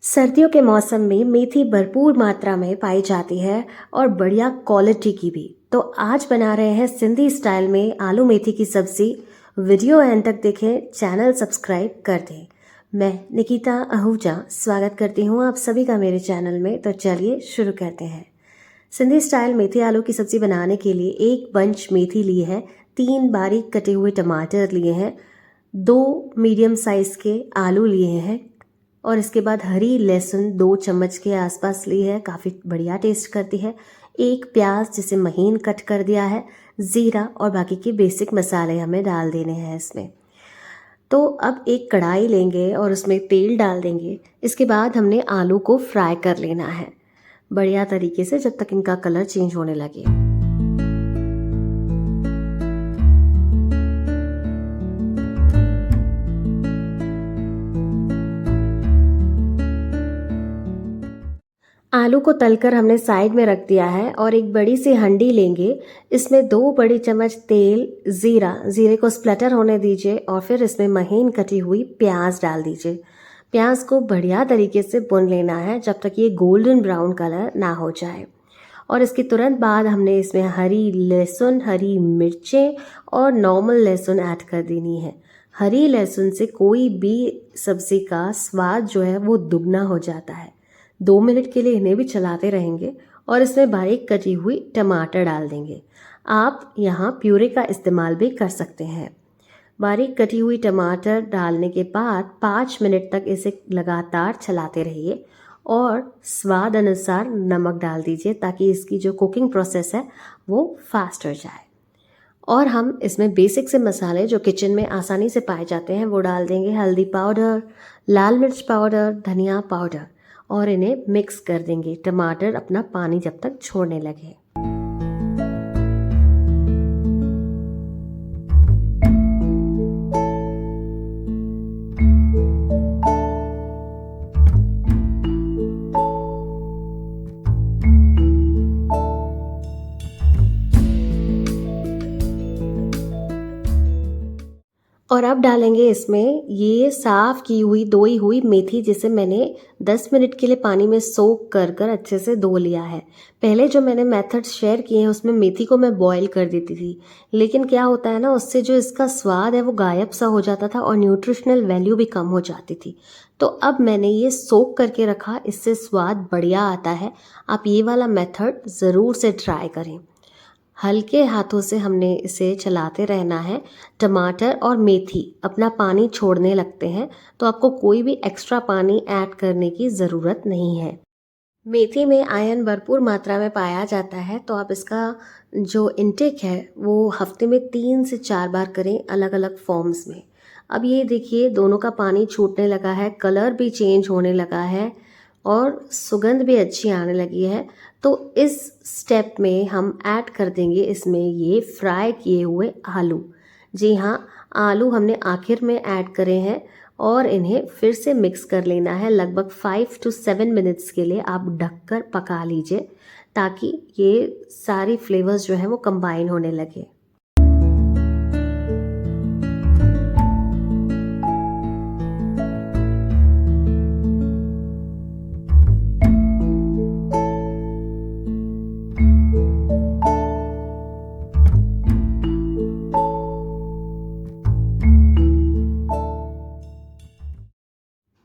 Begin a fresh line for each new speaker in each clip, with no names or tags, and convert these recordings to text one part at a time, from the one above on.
सर्दियों के मौसम में मेथी भरपूर मात्रा में पाई जाती है और बढ़िया क्वालिटी की भी। तो आज बना रहे हैं सिंधी स्टाइल में आलू मेथी की सब्जी। वीडियो एंड तक देखें, चैनल सब्सक्राइब कर दें। मैं निकिता आहूजा स्वागत करती हूँ आप सभी का मेरे चैनल में। तो चलिए शुरू करते हैं। सिंधी स्टाइल मेथी आलू की सब्जी बनाने के लिए एक बंच मेथी ली है, 3 बारीक कटे हुए टमाटर लिए हैं, 2 मीडियम साइज़ के आलू लिए हैं और इसके बाद हरी लहसुन 2 चम्मच के आसपास ली है, काफ़ी बढ़िया टेस्ट करती है। 1 प्याज जिसे महीन कट कर दिया है, ज़ीरा और बाकी के बेसिक मसाले हमें डाल देने हैं इसमें। तो अब एक कढ़ाई लेंगे और उसमें तेल डाल देंगे। इसके बाद हमने आलू को फ्राई कर लेना है बढ़िया तरीके से, जब तक इनका कलर चेंज होने लगे। आलू को तलकर हमने साइड में रख दिया है और एक बड़ी सी हंडी लेंगे। इसमें 2 बड़ी चम्मच तेल, ज़ीरे को स्प्लटर होने दीजिए और फिर इसमें महीन कटी हुई प्याज डाल दीजिए। प्याज को बढ़िया तरीके से भून लेना है जब तक ये गोल्डन ब्राउन कलर ना हो जाए। और इसके तुरंत बाद हमने इसमें हरी लहसुन, हरी मिर्चें और नॉर्मल लहसुन ऐड कर देनी है। हरी लहसुन से कोई भी सब्ज़ी का स्वाद जो है वो दुगना हो जाता है। 2 मिनट के लिए इन्हें भी चलाते रहेंगे और इसमें बारीक कटी हुई टमाटर डाल देंगे। आप यहाँ प्यूरे का इस्तेमाल भी कर सकते हैं। बारीक कटी हुई टमाटर डालने के बाद 5 मिनट तक इसे लगातार चलाते रहिए और स्वाद अनुसार नमक डाल दीजिए ताकि इसकी जो कुकिंग प्रोसेस है वो फास्ट हो जाए। और हम इसमें बेसिक से मसाले जो किचन में आसानी से पाए जाते हैं वो डाल देंगे। हल्दी पाउडर, लाल मिर्च पाउडर, धनिया पाउडर और इन्हें मिक्स कर देंगे टमाटर अपना पानी जब तक छोड़ने लगे। और अब डालेंगे इसमें ये साफ़ की हुई धोई हुई मेथी, जिसे मैंने 10 मिनट के लिए पानी में सोक कर अच्छे से धो लिया है। पहले जो मैंने मेथड शेयर किए हैं उसमें मेथी को मैं बॉईल कर देती थी, लेकिन क्या होता है ना, उससे जो इसका स्वाद है वो गायब सा हो जाता था और न्यूट्रिशनल वैल्यू भी कम हो जाती थी। तो अब मैंने ये सोक करके रखा, इससे स्वाद बढ़िया आता है। आप ये वाला मेथड ज़रूर से ट्राई करें। हल्के हाथों से हमने इसे चलाते रहना है। टमाटर और मेथी अपना पानी छोड़ने लगते हैं तो आपको कोई भी एक्स्ट्रा पानी ऐड करने की ज़रूरत नहीं है। मेथी में आयरन भरपूर मात्रा में पाया जाता है, तो आप इसका जो इनटेक है वो हफ्ते में 3 से 4 बार करें, अलग अलग फॉर्म्स में। अब ये देखिए दोनों का पानी छूटने लगा है, कलर भी चेंज होने लगा है और सुगंध भी अच्छी आने लगी है। तो इस स्टेप में हम ऐड कर देंगे इसमें ये फ्राई किए हुए आलू। जी हाँ, आलू हमने आखिर में ऐड करे हैं और इन्हें फिर से मिक्स कर लेना है। लगभग 5 to 7 मिनट्स के लिए आप ढककर पका लीजिए ताकि ये सारी फ्लेवर्स जो हैं वो कंबाइन होने लगे।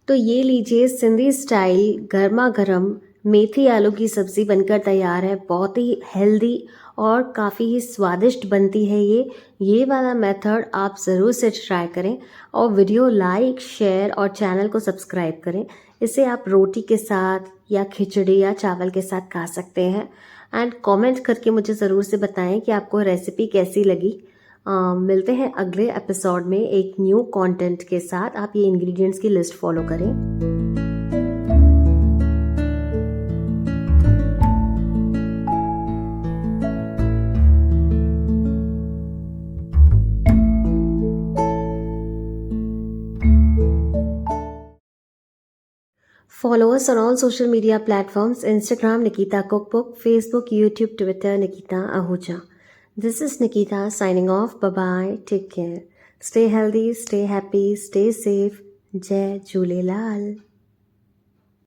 तो ये लीजिए, सिंधी स्टाइल गर्मा गर्म मेथी आलू की सब्ज़ी बनकर तैयार है। बहुत ही हेल्दी और काफ़ी ही स्वादिष्ट बनती है ये वाला मेथड आप ज़रूर से ट्राई करें और वीडियो लाइक, शेयर और चैनल को सब्सक्राइब करें। इसे आप रोटी के साथ या खिचड़ी या चावल के साथ खा सकते हैं। एंड कमेंट करके मुझे ज़रूर से बताएं कि आपको रेसिपी कैसी लगी। मिलते हैं अगले एपिसोड में एक न्यू कंटेंट के साथ। आप ये इंग्रेडिएंट्स की लिस्ट फॉलो करें। Follow us on all social media platforms: Instagram Nikita Cookbook, Facebook, YouTube, Twitter Nikita Ahuja. This is Nikita signing off. Bye bye. Take care. Stay healthy, stay happy, stay safe. Jai Jhulelal.